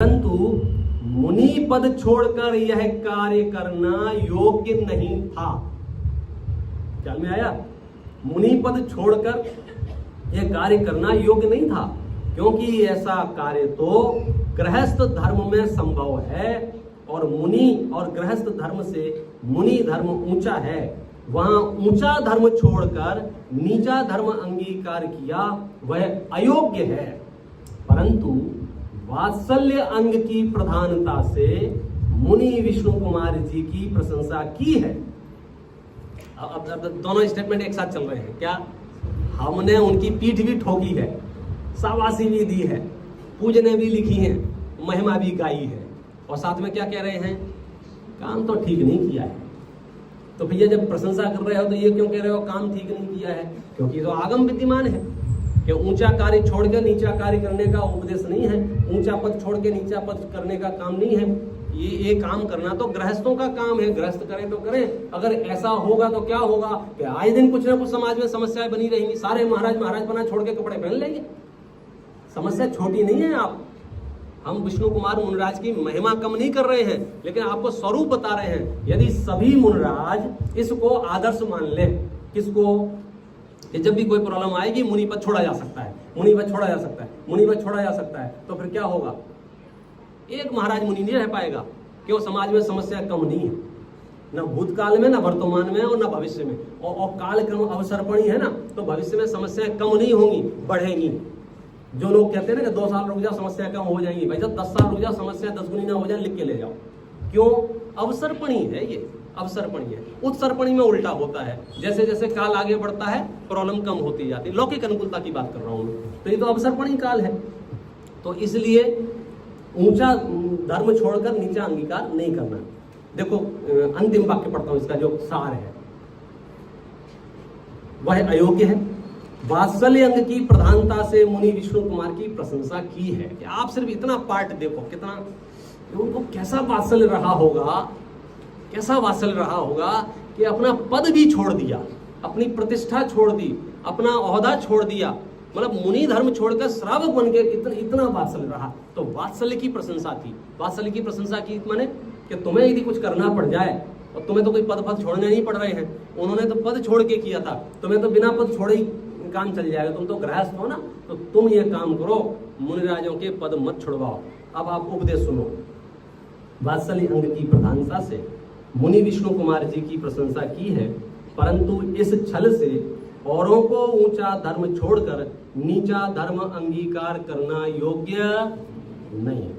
परंतु मुनि पद छोड़कर यह कार्य करना योग्य नहीं था। क्या में आया? मुनि पद छोड़कर यह कार्य करना योग्य नहीं था, क्योंकि ऐसा कार्य तो गृहस्थ धर्म में संभव है और मुनि और गृहस्थ धर्म से मुनि धर्म ऊंचा है। वहां ऊंचा धर्म छोड़कर नीचा धर्म अंगीकार किया वह अयोग्य है। परंतु वात्सल्य अंग की प्रधानता से मुनि विष्णु कुमार जी की प्रशंसा की है। अब दोनों स्टेटमेंट एक साथ चल रहे हैं। क्या? हमने उनकी पीठ भी ठोकी है, शाबाशी भी दी है, पूजने भी लिखी है, महिमा भी गाई है, और साथ में क्या कह रहे हैं? काम तो ठीक नहीं किया है। तो भैया जब प्रशंसा कर रहे हो तो ये क्यों कह रहे हो काम ठीक नहीं किया है? क्योंकि तो आगम विद्यमान है कि ऊंचा कार्य छोड़कर नीचा कार्य करने का उपदेश नहीं है, ऊंचा पद छोड़ के नीचा पद करने का काम नहीं है। ये काम करना तो गृहस्थों का काम है, गृहस्थ करें तो करें। अगर ऐसा होगा तो क्या होगा कि आए दिन कुछ ना कुछ समाज में समस्याएं बनी रहेंगी। सारे महाराज बना छोड़ के कपड़े पहन लेंगे। समस्या छोटी नहीं है। हम विष्णु कुमार मुनराज की महिमा कम नहीं कर रहे हैं, लेकिन आपको स्वरूप बता रहे हैं। यदि सभी मुनराज इसको आदर्श मान ले, किसको? कि जब भी कोई प्रॉब्लम आएगी मुनि पद छोड़ा जा सकता है, मुनि पद छोड़ा जा सकता है, मुनि पद छोड़ा जा सकता है, तो फिर क्या होगा? एक महाराज मुनि नहीं रह पाएगा कि वो समाज में समस्या कम नहीं है, न भूतकाल में, न वर्तमान में, और न भविष्य में। और काल क्रम अवसर्पणी है ना, तो भविष्य में समस्याएं कम नहीं होंगी, बढ़ेंगी। जो लोग कहते हैं ना कि 2 साल रुक जाओ समस्या कम हो जाएंगी, भाई जब 10 साल रुक जाओ समस्या 10 गुनी ना हो जाए, लिख के ले जाओ। क्यों? अवसर्पणी है ये, अवसर्पणी है। उत्सर्पणी में उल्टा होता है, जैसे जैसे काल आगे बढ़ता है प्रॉब्लम कम होती जाती है। लौकिक अनुकूलता की बात कर रहा हूं, तो ये तो अवसर्पणी काल है। तो इसलिए ऊंचा धर्म छोड़कर नीचा अंगीकार नहीं करना। देखो अंतिम वाक्य पढ़ता हूं, इसका जो सार है वह अयोग्य है। वात्सल्य अंग की प्रधानता से मुनि विष्णु कुमार की प्रशंसा की है। कि आप सिर्फ इतना पार्ट देखो, कितना उनको कैसा वात्सल्य रहा होगा, कैसा वात्सल्य रहा होगा कि अपना पद भी छोड़ दिया, अपनी प्रतिष्ठा छोड़ दी, अपना ओहदा छोड़ दिया, मतलब मुनि धर्म छोड़कर श्रावक बन के इतना वात्सल्य रहा। तो वात्सल्य की प्रशंसा की। वात्सल्य की प्रशंसा की माने कि तुम्हें यदि कुछ करना पड़ जाए, और तुम्हें तो कोई पद छोड़ने नहीं पड़ रहे हैं, उन्होंने तो पद छोड़ के किया था, तुम्हें तो बिना पद छोड़े ही काम चल जाएगा। तुम तो गृहस्थ हो ना, तो तुम ये काम करो, मुनिराजों के पद मत छुड़वाओ। अब आप उपदेश सुनो। वात्सल्य अंग की प्रधानता से मुनि विष्णु कुमार जी की प्रशंसा की है, परंतु इस छल से औरों को ऊंचा धर्म छोड़कर नीचा धर्म अंगीकार करना योग्य नहीं है।